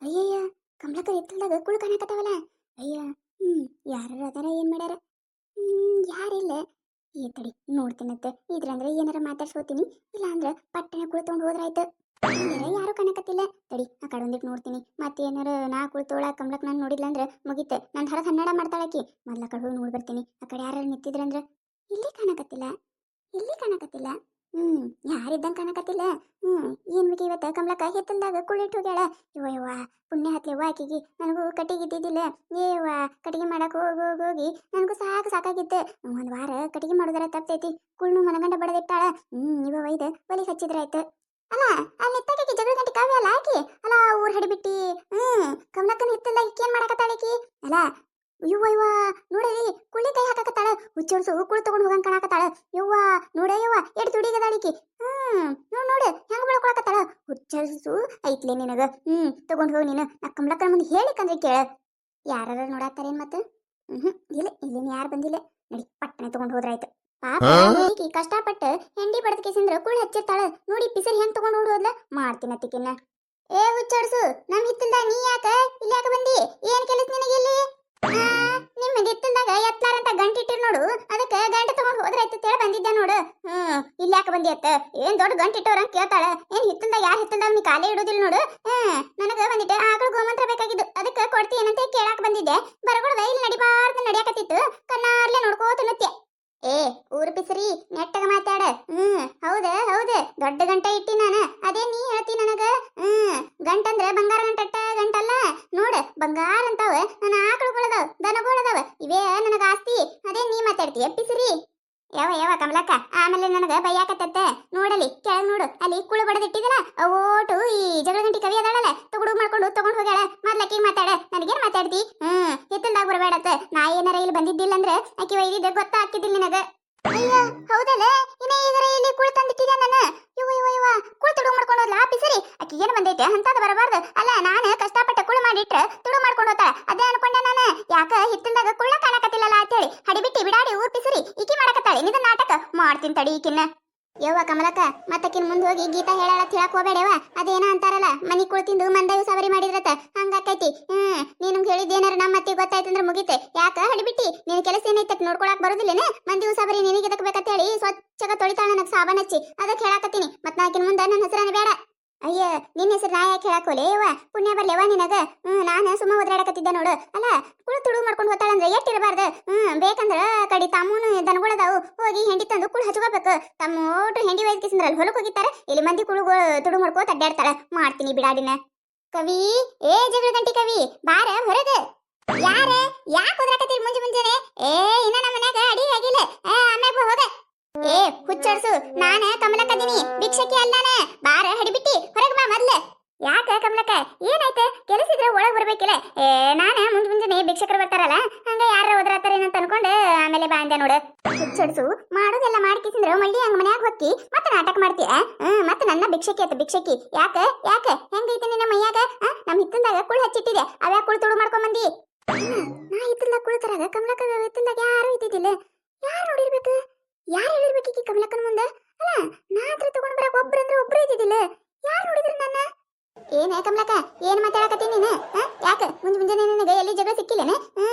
ಅಯ್ಯಯ್ಯ ಕಮಲಕ್ಕ ಎತ್ತಲ್ದಾಗ ಕುಳು ಕಾಣಕತ್ತಾವಲ್ಲ. ಅಯ್ಯ ಯಾರ ಅದಾರ ಏನ್ ಮಾಡ್ಯಾರ? ಯಾರಿಲ್ಲ. ಏ ತಡಿ ನೋಡ್ತೀನತ್ತೆ. ಇದ್ರಂದ್ರೆ ಏನಾರ ಮಾತಾಡ್ಸ್ಕೋತೀನಿ, ಇಲ್ಲ ಅಂದ್ರ ಪಟ್ಟಣ ಕುಳ್ತೊಂಡು ಹೋದ್ರಾಯ್ತು. ಇಲ್ಲಾರ ಯಾರು ಕಾಣಕತ್ತಿಲ್ಲ. ತಡಿ ಆ ಕಡೆ ಒಂದಿಟ್ಟು ನೋಡ್ತೀನಿ. ಮತ್ತೆ ಏನಾರ ನಾ ಕುಳ್ತೋಳ ಕಮಲಕ್ ನಾನು ನೋಡಿಲ್ಲ ಅಂದ್ರೆ ಮುಗಿತೆ. ನನ್ನ ಹರ ಕನ್ನಡ ಮಾಡ್ತಾಳಕಿ. ಮೊದ್ಲ ಕಡೆ ಹೋಗಿ ನೋಡಿ ಬರ್ತೀನಿ. ಆ ಕಡೆ ಯಾರು ನಿಂತಿದ್ರಂದ್ರ ಇಲ್ಲಿ ಕಾಣಕತ್ತಿಲ್ಲ, ಇಲ್ಲಿ ಕಾಣಕತ್ತಿಲ್ಲ. ಯಾರಿದ್ದಂಗೆ ಕಾಣಕತ್ತಿಲ್ಲ. ಏನ್ ಬೇಕಿ ಇವತ್ತ ಕಮಲಕ್ಕ ಹೆತ್ತಲ್ದಾಗ ಕುಳಿಟ್ಟು ಹೋಗ್ಯಾಳ. ಯವ್ವ ಪುಣ್ಯ ಹತ್ಲೆವ್ವ ಆಕಿಗೆ. ನನಗೂ ಕಟ್ಟಿಗೆ ಇದ್ದಿದ್ದಿಲ್ಲ. ಏವ್ವ ಕಟ್ಟಿಗೆ ಮಾಡಕ್ ಹೋಗಿ ನನಗೂ ಸಾಕಾಗಿತ್ತು. ಒಂದ್ ವಾರ ಕಟ್ಟಿಗೆ ಮಾಡೋದರ ತಪ್ಪೈತಿ. ಕುಳ್ಳು ಮನಗಂಡ ಬಡದಿಟ್ಟಾಳ. ಇವ ಒಯ್ದು ಬಲಿ ಹಚ್ಚಿದ್ರಾಯ್ತು. ಅಲ್ಲ ಅಲ್ಲಿ ಎತ್ತಾಕಿ ಜಗಳ ಗಂಟೆ ಕಾವ್ಯ ಅಲ್ಲ ಆಕಿ. ಅಲ್ಲ ಊರ್ ಹಡಿಬಿಟ್ಟಿ. ಕಮಲಕ್ಕನ ಹಿತ್ತಲ್ದಾಗ ಈಕೇನ್ ಮಾಡಕತ್ತಾಳಕಿ? ಅಲ್ಲ ಇವ್ವ ನೋಡಲಿ ಕುಳ್ಳಿ ಕೈ ಹಾಕಕತ್ತಾಳ. ಹುಚ್ಚೋಡ್ಸು ಕುಳು ತಗೊಂಡು ಹೋಗಂಗ್ ಕಾಣಕತ್ತಾಳ. ಯವ್ವ ನೋಡ ಎಡ್ ತುಡಿಗದಾಳಿಕಿ. ನೋಡು ಹೆಂಗ್ ಬೆಳ್ಕೊಳಕತ್ತಾಳ. ಹುಚ್ಚೋಡ್ಸು ಐತ್ಲೆ ನಿನಗ. ತಗೊಂಡ್ ಹೋಗಿ ನೀನು. ನಾ ಕಮಲಕ್ಕನ ಮುಂದೆ ಹೇಳಿಕಂದ್ರೆ ಕೇಳ. ಯಾರ ನೋಡಾತಾರೇನ್ ಮತ್ತ? ಇಲ್ಲ ಇಲ್ಲೇನು ಯಾರು ಬಂದಿಲ್ಲ. ನಡಿ ಪಟ್ಟನೆ ತಗೊಂಡ್ ಹೋದ್ರಾಯ್ತು. ಪಾಪ ಈಕಿ ಕಷ್ಟಪಟ್ಟು ಹೆಂಡಿ ಬಡದ ಕೇಸಂದ್ರ ಕುಳ್ಳು ಹಚ್ಚಿರ್ತಾಳ. ನೋಡಿ ಪಿಸರ್ ಹೆಂಗ್ ತಗೊಂಡ್ ಹೋದ್ಲ ಮಾಡ್ತೀನತ್ತಿಕಿನ್ನ. ಏ ಹುಚ್ಚೋಡ್ಸು ನಮ್ ಹಿತ್ತಲ್ದ ನೀ ಯಾಕ ಇಲ್ಲಿ ಯಾಕ ಬಂದಿ? ಏನ್ ಕೆಲಸ ನಿನಗೆ ಇಲ್ಲಿ? ನಿಮ್ಮ ಹಿತ್ತಲ್ದಾಗ ಎತ್ಲಾರಂತ ಗಂಟಿಟ್ಟಿರ್ ನೋಡು. ಅದಕ್ಕೆ ಗಂಟೆ ತಗೊಂಡ್ ಹೋದ್ರಾಯ್ತು ತೇಳ ಬಂದಿದ್ದೆ ನೋಡು. ಇಲ್ಲಿ ಯಾಕೆ ಬಂದಿ ಅತ್ತ? ಏನ್ ದೊಡ್ಡ ಗಂಟಿಟ್ಟವ್ರಂತ ಕೇಳ್ತಾಳ. ಏನ್ ಹಿತ್ತಲ್ದಾಗ ಯಾರ ಹಿತ್ತಲ್ದಾಗ ನೀ ಕಾಲೇ ಇಡುದಿಲ್ಲ ನೋಡು. ನನಗ ಬಂದಿದ್ದೆ ಆಕಳು ಗೋಮಂತ್ರ ಬೇಕಾಗಿದ್ದು. ಅದಕ್ಕೆ ಕೊಡ್ತಿ ಏನಂತ ಕೇಳಾಕ್ ಬಂದಿದ್ದೆ. ಬರಗೊಡದ ಇಲ್ಲಿ ನಡಿಬಾರ್ದು ನಡಿಯಾಕತ್ತಿತ್ತು. ಕಣ್ಣಾರ್ಲೆ ನೋಡ್ಕೋತ ನತ್ಯ. ಏ ಊರು ಪಿಸರಿ ನೆಟ್ಟಗ ಮಾತಾಡ. ಹೌದ ದೊಡ್ಡ ಗಂಟ ಇಟ್ಟಿ ನಾನು. ಅದೇ ನೀ ಹೇಳ್ತಿ ನನಗ. ಗಂಟಂದ್ರೆ ಬಂಗಾರ ಗಂಟಟ್ಟ ಗಂಟಲ್ಲ ನೋಡ. ಬಂಗಾರ ಅಂತಾವ ನನ್ನ ಆಕಳುಗಳದಾವ, ದನಗಳದಾವ. ಇವೇ ನನಗ ಆಸ್ತಿ. ಅದೇ ನೀ ಮಾತಾಡ್ತೀಯ ಪಿಸರಿ? ಯಾವ ಕಮಲಕ್ಕ ಆಮೇಲೆ ನನಗ ಬೈಯಾಕತ್ತ ನೋಡಲಿ ಕೆಳಗ್ ನೋಡು. ಅಲ್ಲಿ ಕುಳು ಬಡದಿಟ್ಟಿದಲ್ಲ ಓಟು ಈ ಜಗಳ ಗಂಟಿ ಕವಿ ಅದಾಳಲ್ಲ ತಗುಡು ಮಾಡ್ಕೊಂಡು ತಗೊಂಡ್ ಹೋಗ್ಯಾಳ. ಮೊದ್ಲಕ್ಕಿ ಮಾತಾಡ. ನನಗೇನ್ ಮಾತಾಡ್ತಿ? ಹಿತ್ತಲ್ದಾಗ ಬರಬೇಡತ್ತ. ನಾ ಏನಾರ ಇಲ್ಲಿ ಬಂದಿದ್ದಿಲ್ಲ ಅಂದ್ರೆ ಆಕಿ ಒಯ್ದಿದ್ದೆ ಗೊತ್ತಾಗ್ತಿದ್ದಿಲ್ಲ ನಿನಗ. ಅಯ್ಯ ಹೌದಲ್ಲ. ಇನ್ನ ಈಗರ ಇಲ್ಲಿ ಕುಳು ತಂದಿಟ್ಟಿದ್ದೆ ನಾನು. ಇವ ಕುಳು ತುಡು ಮಾಡ್ಕೊಂಡು ಹೋದ್ಲ ಪಿಸರಿ. ಆಕಿ ಏನ್ ಬಂದೈತೆ ಅಂತದ ಬರಬಾರ್ದು. ಅಲ್ಲ ನಾನು ಕಷ್ಟಪಟ್ಟ ಕುಳು ಮಾಡಿಟ್ರ ತುಡು ಮಾಡ್ಕೊಂಡು ಹೋಗ್ತಾಳ. ಅದೇ ಅನ್ಕೊಂಡೆ ನಾನು. ಯಾಕ ಹಿತ್ತಲ್ದಾಗ ಕುಳ್ಳ ಕಾಣಕತ್ತಿಲ್ಲಲ್ಲ ಅಂತೇಳಿ ಹಡಿಬಿಟ್ಟಿ ಬಿಡಾಡಿ ಊರ್ ಪಿಸರಿ ಈಕಿ ಮಾಡಕತ್ತಾಳೆ. ನಿದ ನಾಟಕ ಮಾಡ್ತೀನಿ ತಡಿ ಈಕಿನ್ನ. ಯವ್ವ ಕಮಲಕ್ಕ ಮತ್ತಕಿನ್ ಮುಂದ್ ಹೋಗಿ ಗೀತಾ ಹೇಳಾಳ ತಿಳಕ್ ಹೋಗ್ಬೇಡವ. ಅದೇನ ಅಂತಾರಲ್ಲ ಮನಿ ಕುಳ್ತಿಂದು ಮಂದವು ಸವರಿ ಮಾಡಿದ್ರತ ಹಂಗಾಕೈತಿ. ನೀನು ಹೇಳಿದ್ದೇನಾರ ನಮ್ಮ ಅತ್ತಿ ಗೊತ್ತಾಯ್ತಂದ್ರ ಮುಗಿತೆ. ಯಾಕ ಹಡಿಬಿಟ್ಟಿ ನಿನ್ ಕೆಲಸ ಏನೈತೆ ನೋಡ್ಕೊಳಕ್ ಬರುದಿಲ್ಲೇನೆ? ಮಂದಿ ಸವರಿ ನಿನಗೆ ಎದಕ್ ಬೇಕಂತ ಹೇಳಿ ಸ್ವಚ್ಛಗ ತೊಳಿತಾಳ ನನಗ್ ಸಾಬನ್ ಹಚ್ಚಿ. ಅದಕ್ಕೆ ಹೇಳಾಕತ್ತೀನಿ. ಮತ್ ನಾಕಿನ ಮುಂದ ನನ್ನ ಹೆಸರನ್ನ ಬೇಡ. ಅಯ್ಯ ನಿನ್ನ ಹೆಸರು ನಾ ಯಾಕೆ ಹೇಳಾಕೋಲೆ ಯವ್ವ? ಪುಣ್ಯ ಬರ್ಲೇವ ನಿನಗ. ನಾನು ಸುಮ್ಮ ಓದ್ರಾಡಕತ್ತಿದ್ದೆ ನೋಡು. ಅಲ್ಲ ಕುಳು ತುಳು ಮಾಡ್ಕೊಂಡು ಹೋಗ್ತಾಳಂದ್ರೆ ಎಟ್ಟಿರಬಾರ್ದು. ಬೇಕಂದ್ರ ಕಡಿ ತಮ್ಮೂನು ದನಗಳದಾವು ಹೋಗಿ ಹೆಂಡಿ ತಂದು ಕುಳು ಹಚ್ಕೋಬೇಕು. ತಮ್ಮ ಓಟು ಹೆಂಡಿ ವೈದ್ಯಕಿಸಂದ್ರ ಅಲ್ಲಿ ಹೊಲಕ್ ಹೋಗಿತ್ತಾರ. ಇಲ್ಲಿ ಮಂದಿ ಕುಳು ತುಡು ಮಾಡ್ಕೋತ ಅಡ್ಡಾಡ್ತಾಳ. ಮಾಡ್ತೀನಿ ಬಿಡಾಡಿನ. ಕವಿ ಏ ಜಗಳ ಗಂಟಿ ಕವಿ ಬಾರ ಹೊರಗ. ಯಾರ ಯಾಕೆ ಹೋದ್ರಾಕತ್ತೀರಿ ಮುಂಜಾನೆ? ಇನ್ನ ನಮ್ಮ ಮನ್ಯಾಗ ಅಡಿ ಆಗಿಲ್ಲ. ಆಮ್ಯಾಗ ಹೋಗ. ಏ ಹುಚ್ಚಡ್ಸು ನಾನ ಕಮಲಕ್ಕದೀನಿ, ಭಿಕ್ಷಕಿ ಅಲ್ಲಾನ. ಬಾರ ಹಡಿಬಿಟ್ಟಿ ಹೊರಗೆ ಬಾ ಮೊದ್ಲ. ಯಾಕ ಕಮಲಕ್ಕ ಏನಾಯ್ತ? ಕೆಲಸ ಇದ್ರೆ ಒಳಗ್ ಬರ್ಬೇಕಿಲ್ಲ. ನಾನ ಮುಂಜಾನೆ ಭಿಕ್ಷಕರು ಬರ್ತಾರಲ್ಲ ಹಂಗ ಯಾರ ಹೋದ್ರಾತಾರೇನಂತ ಅನ್ಕೊಂಡು ಆಮೇಲೆ ಬಾ ಅಂದೆ ನೋಡು. ಹುಚ್ಚಡ್ಸು ಮಾಡೋದೆಲ್ಲ ಮಾಡ್ಕಿಸಿದ್ರ ಮಳ್ಳಿ ಹಂಗ ಮನ್ಯಾಗ ಹೊಕ್ಕಿ ಮತ್ತೆ ನಾಟಕ ಮಾಡ್ತೀಯ. ಮತ್ತೆ ನನ್ನ ಭಿಕ್ಷಕಿ ಆತ ಭಿಕ್ಷಕಿ. ಯಾಕ ಹೆಂಗೈತೆ ನಿನ್ನ ಮೈಯಾಗ? ನಮ್ ಹಿತ್ತಲ್ದಾಗ ಕುಳು ಹಚ್ಚಿಟ್ಟಿದೆ. ಅವ್ಯಾ ಕುಳು ತುಡು ಮಾಡ್ಕೊಂಡ್ ಬಂದಿ? ನಾ ಹಿತ್ತಲ್ದಾಗ ಕುಳಿತರಾಗ ಕಮಲಕ್ಕ ಹಿತ್ತಲ್ದಾಗ ಯಾರು ಇದ್ದಿದ್ದಿಲ್ಲ. ಯಾರು ನೋಡಿರ್ಬೇಕು? ಯಾರು ಹೇಳಿರ್ಬೇಕೀಕಿ ಕಮಲಕ್ಕನ ಮುಂದ? ಅಲ್ಲ ನಾ ಹತ್ರ ತಗೊಂಡ್ ಬರಕ್ ಒಬ್ರು ಇದ್ದಿದ್ದಿಲ್ಲ. ಯಾರು ನೋಡಿದ್ರು ನನ್ನ? ಏನ ಕಮಲಕ್ಕ ಏನ್ ಮಾತಾಡಕತ್ತೀನಿ ನೀನು? ಯಾಕ ಮುಂಜಾನೆ ನನಗೆ ಎಲ್ಲಿ ಜಗಳ ಸಿಕ್ಕಿಲ್ಲೇನೆ?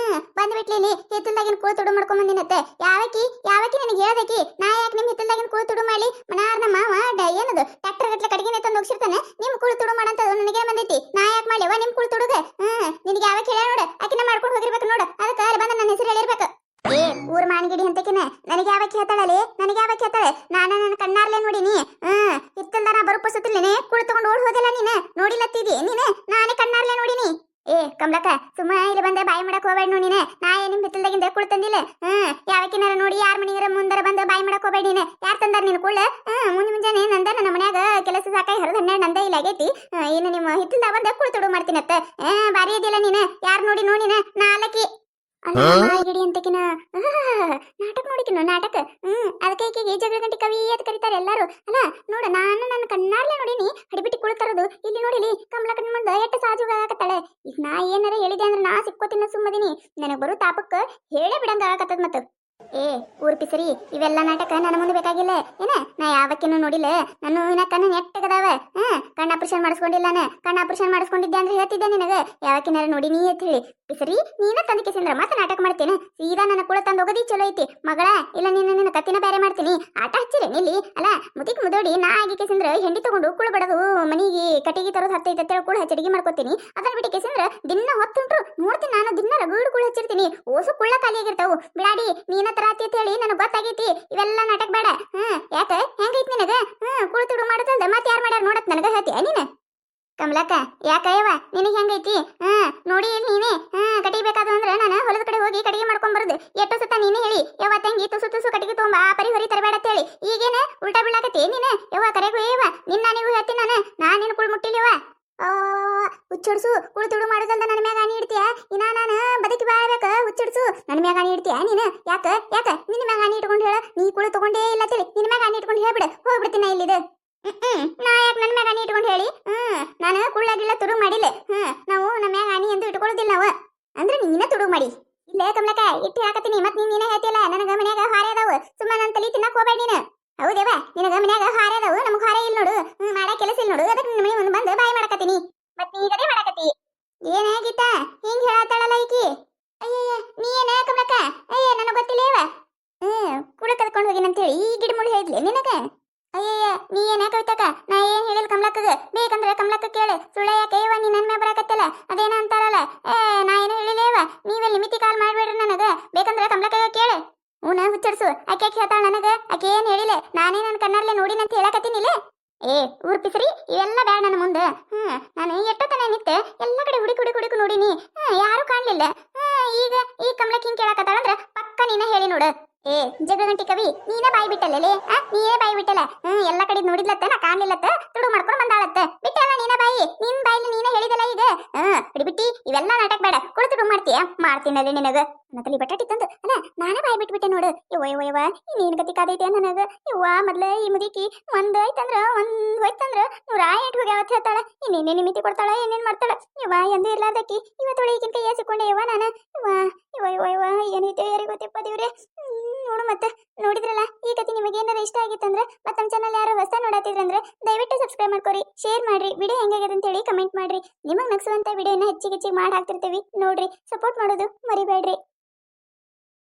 ಬಂದ್ಬಿಟ್ಲಿ ಹಿತ್ತಲ್ದಾಗಿನ ಕುಳು ತುಡು ಮಾಡ್ಕೊಂಡ್ ಬಂದಿನತ್ತೆ. ಯಾವಕಿ ನನಗೆ ಹೇಳ್ದಕಿ? ನಾ ಯಾಕೆ ನಿಮ್ ಹಿತ್ತಲ್ದಾಗಿನ ಕುಳು ತುಡು ಮಾಡ್ಲಿ? ಮನಾರ್ ನಮ್ಮ ಮಾವ ಏನದು ಟ್ರ್ಯಾಕ್ಟರ್ ಗಟ್ಲೆ ಕಡೆಗೆ ತಂದು ಹೋಗ್ಸಿರ್ತಾನೆ. ನಿಮ್ ಕುಳು ತುಡು ಮಾಡಂತದು ನನಗೆ ಬಂದೈತಿ. ನಾ ಯಾಕೆ ಮಾಡ್ಲಿವ ನಿಮ್ ಕುಳು ತುಡುಗ? ನಿನಗೆ ಯಾವಾಗ ಹೇಳ ನೋಡು. ಆಕಿನ ಮಾಡ್ಕೊಂಡು ಹೋಗಿರ್ಬೇಕು ನೋಡು. ಅದಕ್ಕೆ ಅಲ್ಲಿ ಬಂದ ನನ್ನ ಹೆಸರು ಹೇಳಿರ್ಬೇಕು. ಏ ಊರ್ ಮಾನ್ಗಿಡಿ ಅಂತಕಿನ ನನಗೆ ಯಾವಕ್ಕೆ ಹೇಳ್ತಾಳಲ್ಲಿ? ನನಗೆ ಯಾವಕ್ಕೆ ಹೇಳ್ತಾಳೆ? ನಾನು ನನ್ನ ಕಣ್ಣಾರ್ಲೆ ನೋಡಿನಿ. ಹಿತ್ತಲ್ದ ನಾ ಬರುಪಸುತ್ತಿಲ್ಲೇನೆ ಕುಳು ತಗೊಂಡು ಓಡ್ ಹೋದಿಲ್ಲ ನೀನು. ನೋಡಿಲತ್ತಿದಿ ನೀನು? ನಾನೇ ಕಣ್ಣಾರ್ಲೆ ನೋಡಿನಿ. ಏ ಕಮಲಕ್ಕ ಸುಮ್ಮ ಇಲ್ಲಿ ಬಂದ್ರೆ ಬಾಯಿ ಮಾಡಕ್ ಹೋಗ್ಬೇಡ ನೋಡಿ ನೀನೆ. ನಾ ನಿಮ್ ಹಿತ್ತಲ್ದಾಗಿಂದ ಕುಳು ತಂದಿಲ್ಲ. ಯಾವಕ್ಕಿನಾರ ನೋಡಿ ಯಾರ ಮನೆಯಾರ ಮುಂದರ ಬಂದು ಬಾಯಿ ಮಾಡಕ್ ಹೋಗ್ಬೇಡ ನೀನೆ. ಯಾರು ತಂದಾರ ನೀನು ಕುಳ್ಳ? ಮುಂಜಾನೆ ನಂದ ನನ್ನ ಮನ್ಯಾಗ ಕೆಲಸ ಸಾಕಾಗಿ ಹರಿದು 12 ನಂದ ಇಲ್ಲ ಆಗೈತಿ. ಇನ್ನು ನಿಮ್ಮ ಹಿತ್ತಲ್ದಾಗ ಬಂದ ಕುಳು ತುಡು ಮಾಡ್ತೀನತ್ತ. ಬಾರಿ ಇದಿಲ್ಲ ನೀನು. ಯಾರು ನೋಡಿ ನೋಡಿನ ನಾಲಕಿ ಗಿಡಿ ಅಂತಕಿನ ನಾಟಕ ನೋಡಿಕಿನ ನಾಟಕ. ಅದಕ್ಕೆ ಈಕೆಗೆ ಜಗಳ ಗಂಟಿ ಕವಿ ಅಂತ ಕರೀತಾರೆ ಎಲ್ಲಾರು. ಅಲ್ಲ ನೋಡ ನಾನು ನನ್ನ ಕಣ್ಣಾರ್ಲೆ ನೋಡಿನಿ ಹಡಿಬಿಟ್ಟಿ ಕುಳಿತರದು. ಇಲ್ಲಿ ನೋಡಿಲಿ ಕಮಲಕ್ಕನ ಮುಂದ ಎಟ್ಟು ಸಾಜುಗ ಆಗತ್ತಾಳೆ. ಈಗ ನಾ ಏನಾರ ಹೇಳಿದೆ ಅಂದ್ರೆ ನಾ ಸಿಕ್ಕೋತಿನ ಸುಮ್ಮದಿನಿ. ನನಗ್ ಬರೋ ತಾಪಕ್ಕ ಹೇಳೇ ಬಿಡಂಗ ಆಗತ್ತದ. ಮತ್ತ ಏ ಊರ್ ಪಿಸರಿ ಇವೆಲ್ಲ ನಾಟಕ ನನ್ನ ಮುಂದೆ ಬೇಕಾಗಿಲ್ಲ ಏನ ನಾ ಯಾವಕ್ಕಿನ್ನು ನೋಡಿಲ್ಲ ನಾನು ಇನ್ನ ಕಣ್ಣು ನೆಟ್ಟಗದಾವ ಕಣ್ಣ ಆಪರೇಷನ್ ಮಾಡಿಸ್ಕೊಂಡಿಲ್ಲ ನಾನು ಕಣ್ಣ ಆಪರೇಷನ್ ಮಾಡಿಸ್ಕೊಂಡಿದ್ದೆ ಅಂದ್ರೆ ಹೇಳ್ತಿದ್ದೆ ನಿನಗೆ ಯಾವಕ್ಕಿನಾರ ನೋಡಿ ನೀ ಅಂತ ಹೇಳಿ ಪಿಸರಿ ನೀನ ತಂದ ಕೇಸಂದ್ರ ಮತ್ತೆ ನಾಟಕ ಮಾಡ್ತೇನೆ ಸೀದಾ ನನ್ನ ಕೂಡ ತಂದು ಹೋಗೋದಿ ಚಲೋ ಐತಿ ಮಗಳ ಇಲ್ಲ ನಿನ್ನ ಕತ್ತಿನ ಬೇರೆ ಮಾಡ್ತೀನಿ ಆಟ ಹಚ್ಚಿರಿ ನಿಲ್ಲಿ ಅಲ್ಲ ಮುದಿಕ್ ಮುದೋಡಿ ನಾ ಆಗಿ ಕೇಸಂದ್ರ ಹೆಂಡಿ ತಗೊಂಡು ಕುಳು ಬಡದು ಮನಿಗೆ ಕಟ್ಟಿಗೆ ತರೋದು ಹತ್ತೈತೆ ಅಂತೇಳಿ ಕುಳು ಹಚ್ಚಿ ಅಡಿಗೆ ಮಾಡ್ಕೊತೀನಿ ಅದನ್ನ ಬಿಟ್ಟು ಕೇಸಂದ್ರ ದಿನ ಹೊತ್ತುಂಟ್ರು ನೋಡ್ತೀನಿ ನಾನು ದಿನ ರಗಡು ಕುಳು ಹಚ್ಚಿರ್ತೀನಿ ಓಸು ಕುಳ್ಳ ಖಾಲಿ ಆಗಿರ್ತಾವು ಬಿಡಾಡಿ ನೀನ ತರಾತಿ ಅಂತ ಹೇಳಿ ನನಗೆ ಗೊತ್ತಾಗೈತಿ ಇವೆಲ್ಲ ನಾಟಕ ಬೇಡ ಯಾಕೆ ಹೆಂಗೈತಿ ನಿನಗ ಕುಳು ತುಡು ಮಾಡೋದಲ್ದ ಮತ್ತೆ ಯಾರು ಮಾಡ್ಯಾರ ನೋಡತ್ ನನಗ ಹೇಳ್ತೀಯ ನೀನು ಕಮಲಕ್ಕ ಯಾಕಯ್ಯವ ನಿನಗೆ ಹೆಂಗೈತಿ ನೋಡಿ ನೀನೇ ಕಟಿಬೇಕಾದ ಅಂದ್ರೆ ನಾನು ಹೊಲದ ಕಡೆ ಹೋಗಿ ಕಟಿಗೆ ಮಾಡ್ಕೊಂಡ್ ಬರುದು ಎಷ್ಟೋ ಸತ ನೀನೇ ಹೇಳಿ ಯವ್ವ ತಂಗಿ ತುಸು ತುಸು ಕಟಿಗೆ ತೊಗೊಂಬ ಪರಿ ಹೊರಿ ತರಬೇಡ ಅಂತ ಹೇಳಿ ಈಗೇನ ಉಲ್ಟಾ ಬೀಳಾಕತಿ ನೀನು ಯವ್ವ ಕರೆಗೂ ಯವ್ವ ನಿನ್ನ ನೀವು ಹೇಳ್ತೀನಿ ನಾನು ನಿನ್ನ ಕುಳ್ ಮುಟ್ಟಿಲ್ಯವ ಹುಚ್ಚಿಡ್ಸು ಕುಳು ತುಡು ಮಾಡೋದಲ್ದ ನನ್ನ ಮ್ಯಾಗ ಹಾನಿ ಇಡ್ತೀಯ ಇನ್ನ ನಾನು ಬದುಕಿ ಬಾಳ್ಬೇಕ ಹುಚ್ಚಿಡ್ಸು ನನ್ನ ಮ್ಯಾಗ ಹಾನಿ ಇಡ್ತೀಯ ನೀನು ಯಾಕ ನಿನ್ನ ಮ್ಯಾಗ ಹಾನಿ ಇಟ್ಕೊಂಡು ಹೇಳ ನೀ ಕುಳು ತಗೊಂಡೇ ಇಲ್ಲ ತಿಳಿ ನಿನ್ನ ಮ್ಯಾಗ ಹಾನಿ ಇಟ್ಕೊಂಡು ಹೇಳ್ಬಿಡ ಹೋಗ್ಬಿಡ್ತೀನಿ ಇಲ್ಲಿದು ನಾ ಯಾಕೆ ನನ್ನ ಮ್ಯಾಗ ಹಾನಿ ಇಟ್ಕೊಂಡು ಹೇಳಿ ನಾನು ಕುಳ್ಳಾಗಿಲ್ಲ ತುಡು ಮಾಡಿಲ್ಲ ನಾವು ನಮ್ಮ ಮ್ಯಾಗ ಹಾನಿ ಎಂದು ಇಟ್ಕೊಳ್ಳೋದಿಲ್ಲ ನಾವು ಅಂದ್ರೆ ನೀನ ತುಡು ಮಾಡಿ ಇಲ್ಲೇ ಕಮಲಕ್ಕ ಇಟ್ಟು ಹಾಕತೀನಿ ಮತ್ ನೀನೇ ಹೇಳ್ತಿಲ್ಲ ನನಗ ಮನ್ಯಾಗ ಹಾರೆ ಅದಾವು ಸುಮ್ಮನೆ ನನ್ನ ತಲಿ ತಿನ್ನಕ್ ಹೋಗ್ಬೇಡ ನೀನು ಹೌದೇವ ನಿನಗ ಮನ್ಯಾಗ ಹಾರೆ ಅದಾವು ನಮಗ್ ಹಾರೆ ಇಲ್ಲ ನೋಡು ಮಾಡೋ ಕೆಲಸ ಇಲ್ಲ ನೋಡು ಅದಕ್ಕೆ ನಿನ್ನ ಮನೆ ಮುಂದೆ ಬಂದು ಬಾಯಿ ಮಾಡಕತ್ತೀನಿ ಮತ್ ನೀ ಈಗದೇ ಮಾಡಕತ್ತಿ ಏನಾಗಿತ್ತ ಹಿಂಗ್ ಹೇಳತ್ತಾಳಲ್ಲ ಈಕಿ ಅಯ್ಯಯ್ಯ ನೀ ಏನ ಕಮಲಕ್ಕ ಅಯ್ಯ ನನಗೆ ಗೊತ್ತಿಲ್ಲೇವ ಕುಳ ಕದ್ಕೊಂಡು ಹೋಗಿನಂತ ಹೇಳಿ ಈ ಗಿಡ ಮುಳಿ ಹೇಳಿದ್ಲೆ ನಿನಗ ಅಯ್ಯಯ್ಯ ನೀ ಏನ ಕವಿತಕ್ಕ ನಾ ಏನ್ ಹೇಳಿಲ್ ಕಮಲಕ್ಕಗ ಬೇಕಂದ್ರೆ ಕಮಲಕ್ಕ ಕೇಳು ಸುಳ್ಳ ಯಾಕೇವ ನೀ ನನ್ ಮೇ ಬರಾಕತ್ತಲ್ಲ ಅದೇನ ಅಂತಾರಲ್ಲ ನಾ ಏನು ಹೇಳಿಲ್ಲೇವ ನೀವೆಲ್ಲಿ ಮಿತಿ ಕಾಲ್ ಮಾಡ್ಬೇಡ್ರಿ ನನಗ ಬೇಕಂದ್ರೆ ಕಮಲಕ್ಕಗ ಕೇಳು ಹೂನ ಹುಚ್ಚಡ್ಸು ಆಕೆ ಹೇಳ್ತಾಳ ನನಗ ಆಕೆ ಏನ್ ಹೇಳಿಲ್ಲ ನಾನೇ ನನ್ನ ಕಣ್ಣಲ್ಲೇ ನೋಡಿನಂತ ಹೇಳಕತ್ತೀನಿಲ್ಲ ಏ ಊರ್ ಪಿಸರಿ ಇವೆಲ್ಲ ಬ್ಯಾಡ ನನ್ನ ಮುಂದೆ ನಾನು ಎಷ್ಟೋ ತನ ನಿತ್ತೆ ಎಲ್ಲ ಕಡೆ ಹುಡುಕು ನೋಡಿನಿ ಯಾರು ಕಾಣ್ಲಿಲ್ಲ ಈಗ ಈ ಕಮಲಕ್ಕೆ ಹಿಂಗ್ ಕೇಳಕತ್ತಾಳಂದ್ರ ಪಕ್ಕ ನೀನ ಹೇಳಿ ನೋಡು ಏ ಜಗಗಂಟಿ ಕವಿ ನೀನೇ ಬಾಯಿ ಬಿಟ್ಟಲ್ಲೇ ನೀನೇ ಬಾಯಿ ಬಿಟ್ಟಲ್ಲ ಎಲ್ಲ ಕಡೆ ನೋಡಿದ್ಲತ್ತ ನಾ ಕಾಣ್ಲಿಲ್ಲತ್ತ ತುಡು ಮಾಡ್ಕೊಂಡು ಬಂದಾಳತ್ತ ಬಿಟ್ಟಲ್ಲ ನೀನ ಬಾಯಿ ನಿನ್ ಬಾಯಿಲಿ ನೀನೇ ಹೇಳಿದಲ್ಲ ಈಗ ಬಿಟ್ಟಿ ಇವೆಲ್ಲ ನಾಟಕ ಬೇಡ ಕುಳು ತುಡು ಮಾಡ್ತೀಯ ಮಾಡ್ತೀನಲ್ಲ ನಿನಗ ನಕಲಿ ಬಟಾಟಿ ತಂದು ಅಲ್ಲ ನಾನೇ ಬಾಯಿ ಬಿಟ್ಬಿಟ್ಟೆ ನೋಡು ಯವ್ವ ನೀನ್ ಗತಿ ಕಾದೈತೆ ನನಗ ಯವ್ವ ಮೊದ್ಲ ಈ ಮುದುಕಿ ಒಂದ್ ಹೋಯ್ತಂದ್ರ 108 ಹೋಗ್ಯಾವತ್ ಹೇಳ್ತಾಳ ಇನ್ನೇನೇ ನಿಮಿತಿ ಕೊಡ್ತಾಳ ಏನೇನ್ ಮಾಡ್ತಾಳ ಯವ್ವ ಎಂದೂ ಇರ್ಲಾದಕ್ಕಿ ಇವತ್ತೊಳೆ ಈಗಿನ ಕೈಯ ಸಿಕ್ಕೊಂಡೆ ಯವ್ವ ನಾನು ಯವ್ವ ಏನೈತೆ ಯಾರಿಗೆ ಗೊತ್ತಿಪ್ಪ ದೇವ್ರೆ ನೋಡು ಮತ್ತೆ ನೋಡಿದ್ರಲ್ಲ ಈ ಕತೆ ನಿಮಗೆ ಏನಾರ ಇಷ್ಟ ಆಗಿತ್ತಂದ್ರೆ ಮತ್ತೆ ನಮ್ಮ ಚಾನಲ್ ಯಾರು ಹೊಸ ನೋಡತ್ತಿದ್ರಂದ್ರೆ ದಯವಿಟ್ಟು ಸಬ್ಸ್ಕ್ರೈಬ್ ಮಾಡ್ಕೊರಿ ಶೇರ್ ಮಾಡ್ರಿ ವಿಡಿಯೋ ಹೆಂಗಾಗಿದೆ ಅಂತ ಹೇಳಿ ಕಮೆಂಟ್ ಮಾಡ್ರಿ ನಿಮಗೆ ನಗಿಸುವಂತ ವಿಡಿಯೋನ ಹೆಚ್ಚಿಗೆ ಮಾಡಿ ಹಾಕ್ತಿರ್ತೀವಿ ನೋಡ್ರಿ ಸಪೋರ್ಟ್ ಮಾಡೋದು ಮರಿಬೇಡ್ರಿ